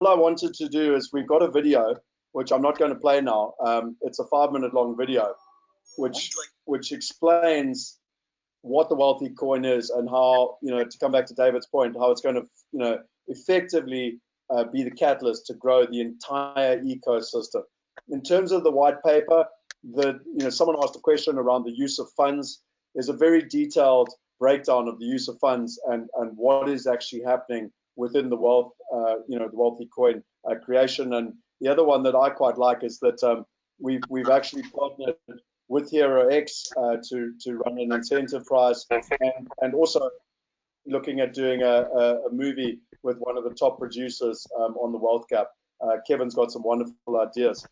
I wanted to do is we've got a video, which I'm not going to play now. It's a 5-minute long video, which explains what the wealthy coin is and how, to come back to David's point, how it's going to, effectively be the catalyst to grow the entire ecosystem. In terms of the white paper, someone asked a question around the use of funds. There's a very detailed breakdown of the use of funds and what is actually happening within the the wealthy coin creation. And the other one that I quite like is that we've actually partnered with HeroX to run an incentive prize, and also looking at doing a movie with one of the top producers on the Wealth Gap. Kevin's got some wonderful ideas.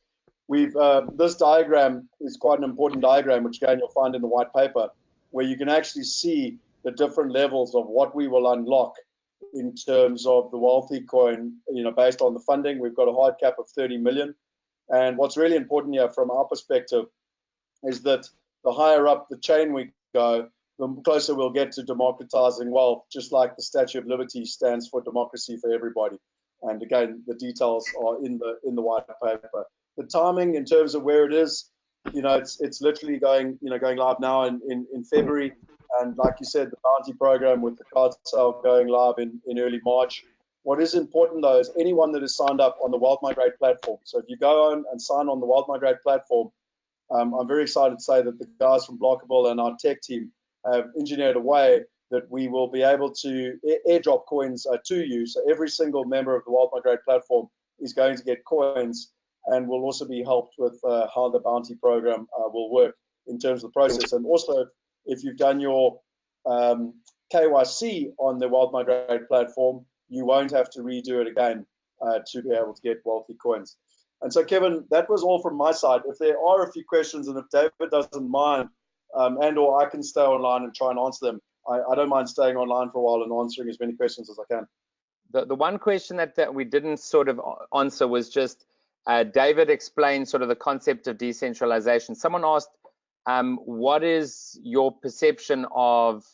This diagram is quite an important diagram, which again you'll find in the white paper, where you can actually see the different levels of what we will unlock in terms of the wealthy coin, based on the funding. We've got a hard cap of 30 million. And what's really important here from our perspective is that the higher up the chain we go, the closer we'll get to democratizing wealth, just like the Statue of Liberty stands for democracy for everybody. And again, the details are in the white paper. The timing in terms of where it is, it's literally going live now in February. And like you said, the bounty program with the card sale going live in early March. What is important though is anyone that is signed up on the Wealth Migrate platform. So if you go on and sign on the Wealth Migrate platform, I'm very excited to say that the guys from Blockable and our tech team have engineered a way that we will be able to airdrop coins to you. So every single member of the Wealth Migrate platform is going to get coins, and will also be helped with how the bounty program will work in terms of the process. And also, if you've done your KYC on the Wealth Migrate platform, you won't have to redo it again to be able to get wealthy coins. And so, Kevin, that was all from my side. If there are a few questions, and if David doesn't mind, and/or I can stay online and try and answer them, I don't mind staying online for a while and answering as many questions as I can. The one question that we didn't sort of answer was just, David explained sort of the concept of decentralization. Someone asked, what is your perception of,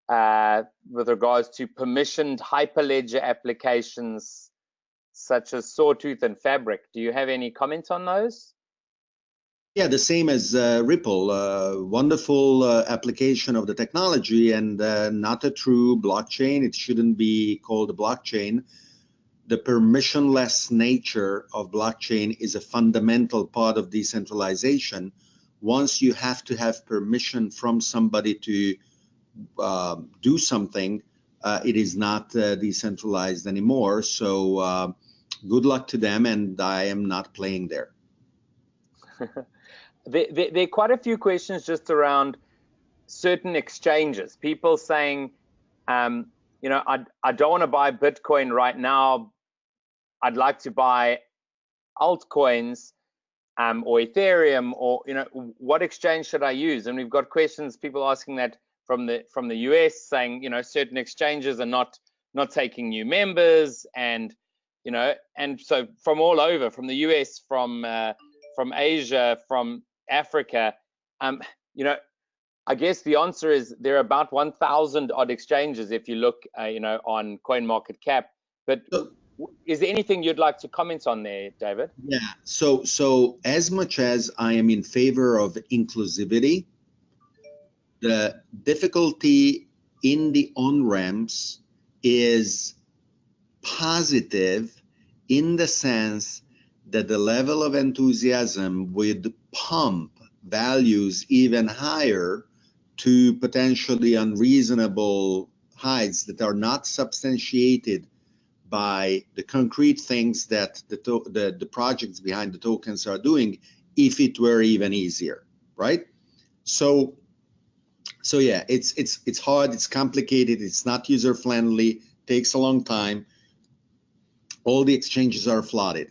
with regards to permissioned hyperledger applications such as Sawtooth and Fabric? Do you have any comments on those? Yeah, the same as Ripple. Wonderful application of the technology, and not a true blockchain. It shouldn't be called a blockchain. The permissionless nature of blockchain is a fundamental part of decentralization. Once you have to have permission from somebody to do something, it is not decentralized anymore. So good luck to them, and I am not playing there. There are quite a few questions just around certain exchanges. People saying, I don't want to buy Bitcoin right now. I'd like to buy altcoins or Ethereum, or what exchange should I use? And we've got questions, people asking that from the US, saying certain exchanges are not taking new members, and and so from all over, from the US, from Asia, from Africa, I guess the answer is there are about 1,000 odd exchanges if you look on CoinMarketCap. But is there anything you'd like to comment on there, David? Yeah, so as much as I am in favor of inclusivity, the difficulty in the on-ramps is positive in the sense that the level of enthusiasm would pump values even higher to potentially unreasonable heights that are not substantiated by the concrete things that the projects behind the tokens are doing, if it were even easier, right? So yeah, it's hard, it's complicated, it's not user friendly, takes a long time. All the exchanges are flooded.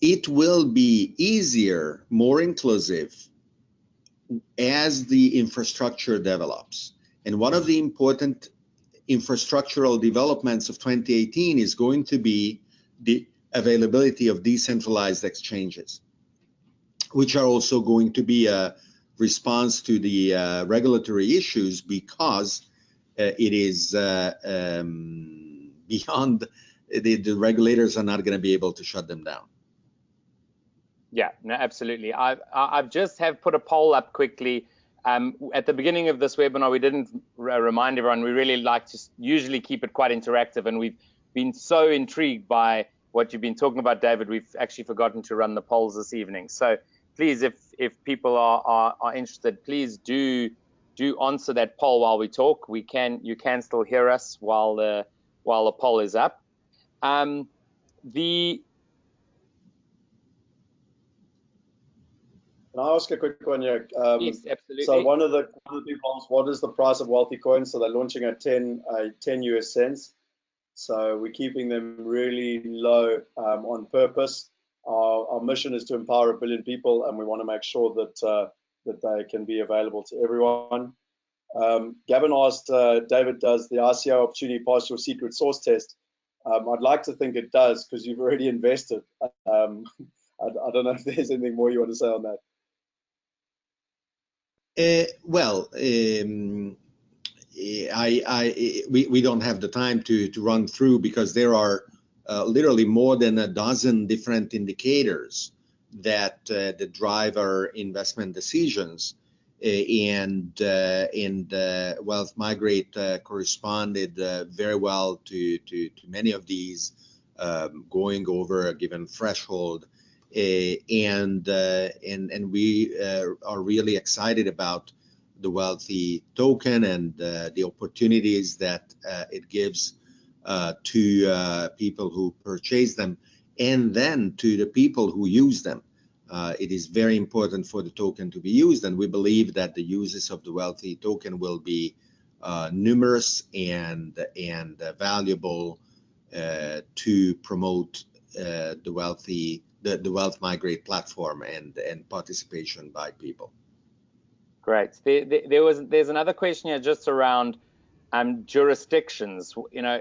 It will be easier, more inclusive as the infrastructure develops. And one of the important infrastructural developments of 2018 is going to be the availability of decentralized exchanges, which are also going to be a response to the regulatory issues, because it is beyond the regulators are not going to be able to shut them down. Yeah, no, absolutely. I've just have put a poll up quickly. At the beginning of this webinar, we didn't remind everyone. We really like to usually keep it quite interactive, and we've been so intrigued by what you've been talking about, David. We've actually forgotten to run the polls this evening. So please, if people are interested, please do answer that poll while we talk. You can still hear us while the poll is up. Can I ask a quick one here? Yes, absolutely. So one of the people asked, what is the price of wealthy coins? So they're launching at 10 US cents. So we're keeping them really low on purpose. Our mission is to empower 1 billion people, and we want to make sure that that they can be available to everyone. Gavin asked, David, does the ICO opportunity pass your secret sauce test? I'd like to think it does, because you've already invested. I don't know if there's anything more you want to say on that. We don't have the time to run through, because there are literally more than a dozen different indicators that drive our investment decisions, and Wealth Migrate corresponded very well to many of these, going over a given threshold. And we are really excited about the Wealthy token and the opportunities that it gives to people who purchase them, and then to the people who use them. It is very important for the token to be used, and we believe that the uses of the Wealthy token will be numerous and valuable to promote the Wealth Migrate platform and participation by people. Great. There's another question here just around jurisdictions. You know,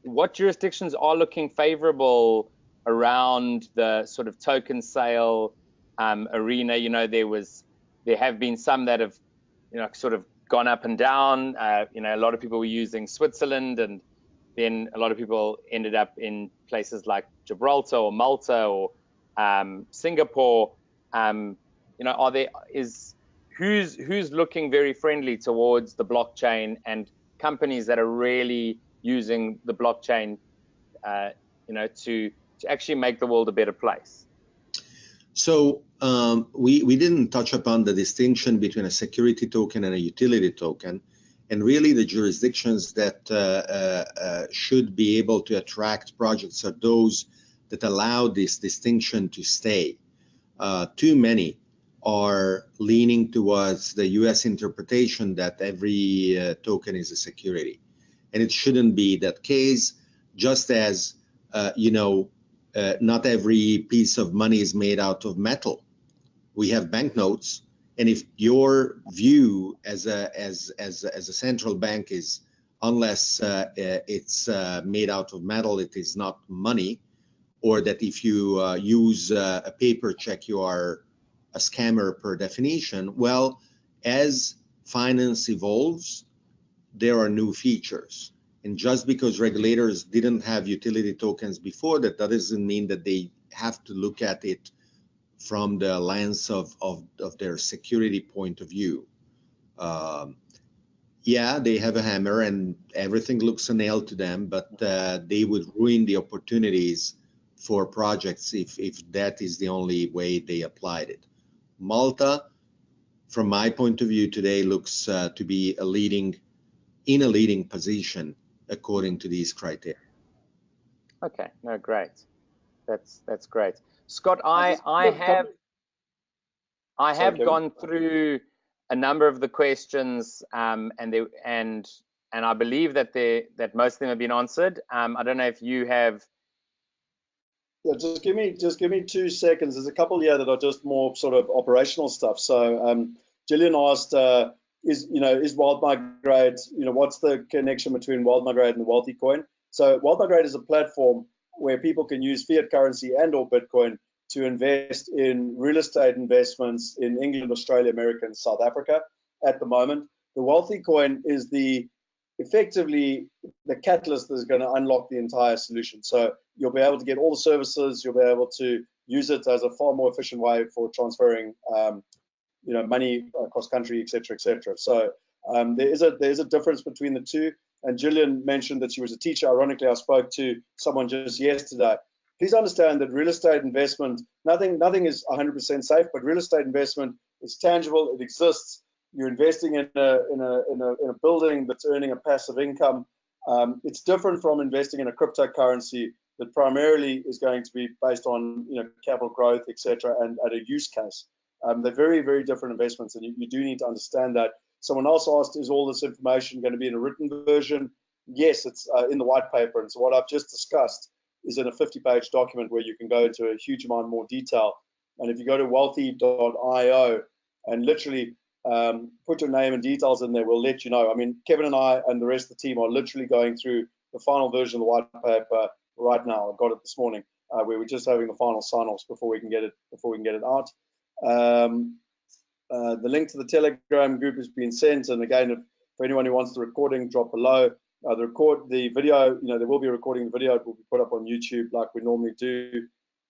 what jurisdictions are looking favorable around the sort of token sale arena? You know, there have been some that have, you know, sort of gone up and down. You know, a lot of people were using Switzerland, and then a lot of people ended up in places like Gibraltar or Malta or Singapore. You know, who's looking very friendly towards the blockchain, and companies that are really using the blockchain, you know, to actually make the world a better place? So we didn't touch upon the distinction between a security token and a utility token. And really, the jurisdictions that should be able to attract projects are those that allow this distinction to stay. Too many are leaning towards the US interpretation that every token is a security. And it shouldn't be that case, just as, you know, not every piece of money is made out of metal. We have banknotes. And if your view as a central bank is, unless it's made out of metal, it is not money, or that if you use a paper check, you are a scammer per definition. Well, as finance evolves, there are new features. And just because regulators didn't have utility tokens before, that doesn't mean that they have to look at it from the lens of their security point of view. Yeah, they have a hammer and everything looks a nail to them, but they would ruin the opportunities for projects if that is the only way they applied it. Malta, from my point of view today, looks to be in a leading position according to these criteria. Okay, no, great. That's great. Scott, I have gone through a number of the questions, and I believe that most of them have been answered. I don't know if you have. Yeah, just give me 2 seconds. There's a couple here that are just more sort of operational stuff. So Gillian asked, is Wealth Migrate, what's the connection between Wealth Migrate and the Wealthy coin? So Wealth Migrate is a platform where people can use fiat currency and or Bitcoin to invest in real estate investments in England, Australia, America, and South Africa at the moment. The Wealthy coin is effectively the catalyst that is going to unlock the entire solution. So you'll be able to get all the services, you'll be able to use it as a far more efficient way for transferring money across country, et cetera, et cetera. So there is a difference between the two. And Gillian mentioned that she was a teacher. Ironically, I spoke to someone just yesterday. Please understand that real estate investment, nothing is 100% safe, but real estate investment is tangible. It exists. You're investing in a building that's earning a passive income. It's different from investing in a cryptocurrency that primarily is going to be based on capital growth, etc., and at a use case. They're very, very different investments, and you do need to understand that. Someone else asked, is all this information going to be in a written version? Yes, it's in the white paper. And so what I've just discussed is in a 50-page document where you can go into a huge amount more detail. And if you go to wealthy.io and literally put your name and details in there, we'll let you know. I mean, Kevin and I and the rest of the team are literally going through the final version of the white paper right now. I got it this morning, where we're just having the final sign-offs before we can get it out. The link to the Telegram group has been sent, and again, for anyone who wants the recording, drop below. The video, there will be a recording of the video. It will be put up on YouTube like we normally do.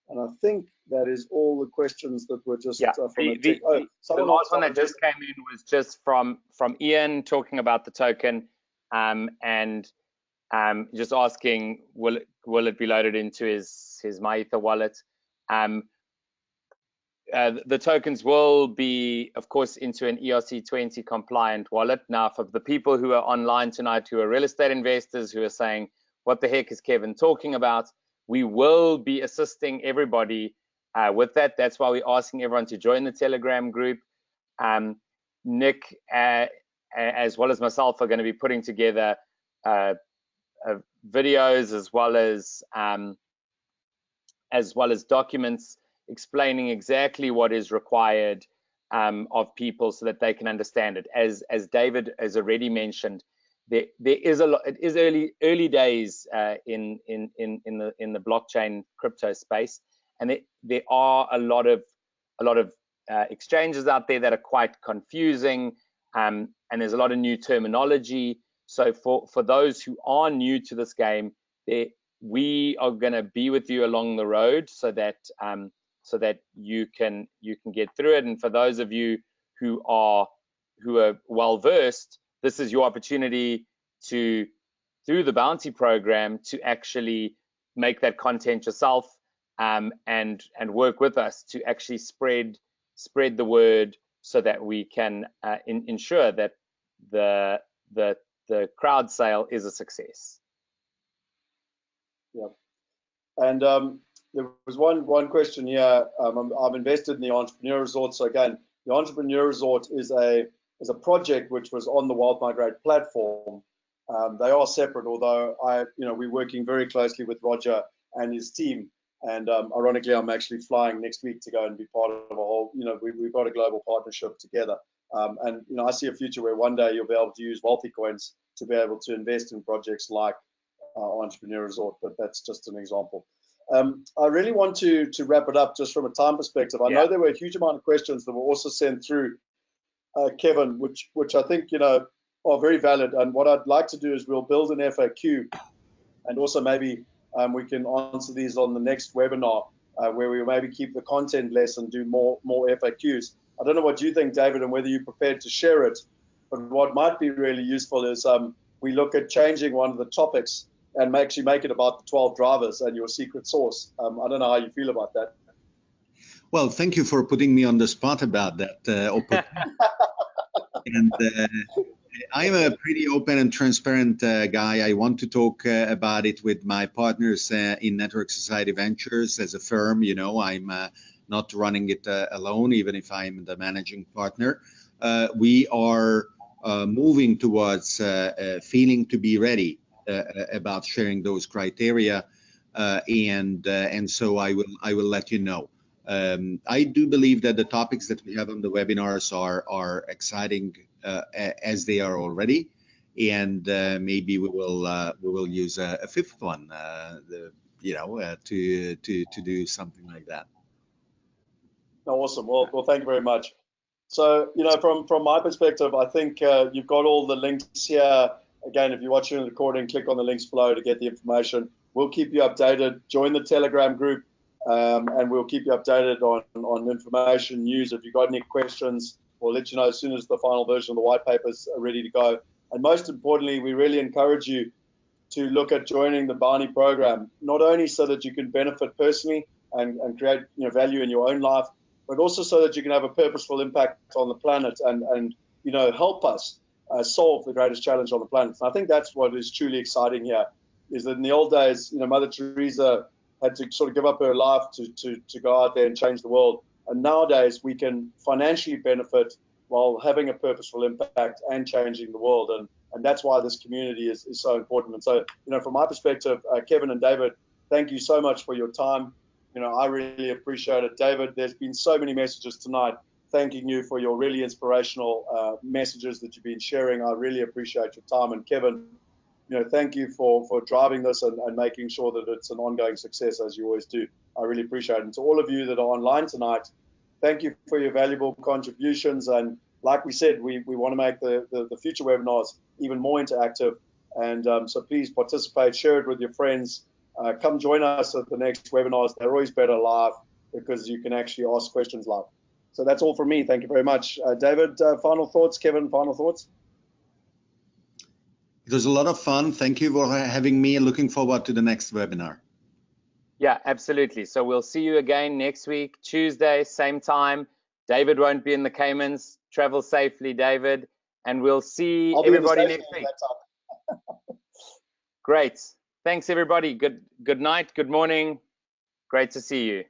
And I think that is all the questions that were just from the last one that just came in was just from Ian talking about the token, and just asking, will it be loaded into his MyEther wallet? The tokens will be, of course, into an ERC20 compliant wallet. Now, for the people who are online tonight who are real estate investors who are saying, what the heck is Kevin talking about? We will be assisting everybody with that. That's why we're asking everyone to join the Telegram group. Nick, as well as myself, are going to be putting together videos as well as documents explaining exactly what is required of people so that they can understand it. As David has already mentioned, there is a lot. It is early days in the blockchain crypto space, and there are a lot of exchanges out there that are quite confusing, and there's a lot of new terminology. So for those who are new to this game, we are going to be with you along the road so that you can get through it. And for those of you who are well versed, this is your opportunity to, through the bounty program, to actually make that content yourself, and work with us to actually spread the word so that we can ensure that the crowd sale is a success. Yeah, and there was one question here. I'm invested in the Entrepreneur Resort. So again, the Entrepreneur Resort is a project which was on the Wealth Migrate platform. They are separate, although we're working very closely with Roger and his team. And ironically, I'm actually flying next week to go and be part of a whole. We've got a global partnership together. And I see a future where one day you'll be able to use Wealthy coins to be able to invest in projects like Entrepreneur Resort. But that's just an example. I really want to wrap it up just from a time perspective. I know there were a huge amount of questions that were also sent through, Kevin, which I think are very valid. And what I'd like to do is we'll build an FAQ, and also maybe we can answer these on the next webinar, where we maybe keep the content less and do more FAQs. I don't know what you think, David, and whether you're prepared to share it. But what might be really useful is we look at changing one of the topics and actually make it about the 12 drivers and your secret sauce. I don't know how you feel about that. Well, thank you for putting me on the spot about that opportunity. And I'm a pretty open and transparent guy. I want to talk about it with my partners in Network Society Ventures as a firm. I'm not running it alone, even if I'm the managing partner. We are moving towards feeling to be ready about sharing those criteria, and so I will let you know. I do believe that the topics that we have on the webinars are exciting as they are already, and maybe we will use a fifth one, to do something like that. Awesome. Well, thank you very much. So, from my perspective, I think you've got all the links here. Again, if you're watching the recording, click on the links below to get the information. We'll keep you updated. Join the Telegram group, and we'll keep you updated on information, news. If you've got any questions, we'll let you know as soon as the final version of the white papers are ready to go. And most importantly, we really encourage you to look at joining the Barney program, not only so that you can benefit personally and create value in your own life, but also so that you can have a purposeful impact on the planet and help us solve the greatest challenge on the planet. And I think that's what is truly exciting here, is that in the old days, Mother Teresa had to sort of give up her life to go out there and change the world. And nowadays we can financially benefit while having a purposeful impact and changing the world. And that's why this community is so important. And so, from my perspective, Kevin and David, thank you so much for your time. I really appreciate it. David, there's been so many messages tonight thanking you for your really inspirational messages that you've been sharing. I really appreciate your time. And Kevin, thank you for driving this and making sure that it's an ongoing success, as you always do. I really appreciate it. And to all of you that are online tonight, thank you for your valuable contributions. And like we said, we want to make the future webinars even more interactive. And so please participate, share it with your friends. Come join us at the next webinars. They're always better live because you can actually ask questions live. So that's all from me. Thank you very much. David, final thoughts? Kevin, final thoughts? It was a lot of fun. Thank you for having me. Looking forward to the next webinar. Yeah, absolutely. So we'll see you again next week, Tuesday, same time. David won't be in the Caymans. Travel safely, David. And we'll see everybody next week. Great. Thanks, everybody. Good night. Good morning. Great to see you.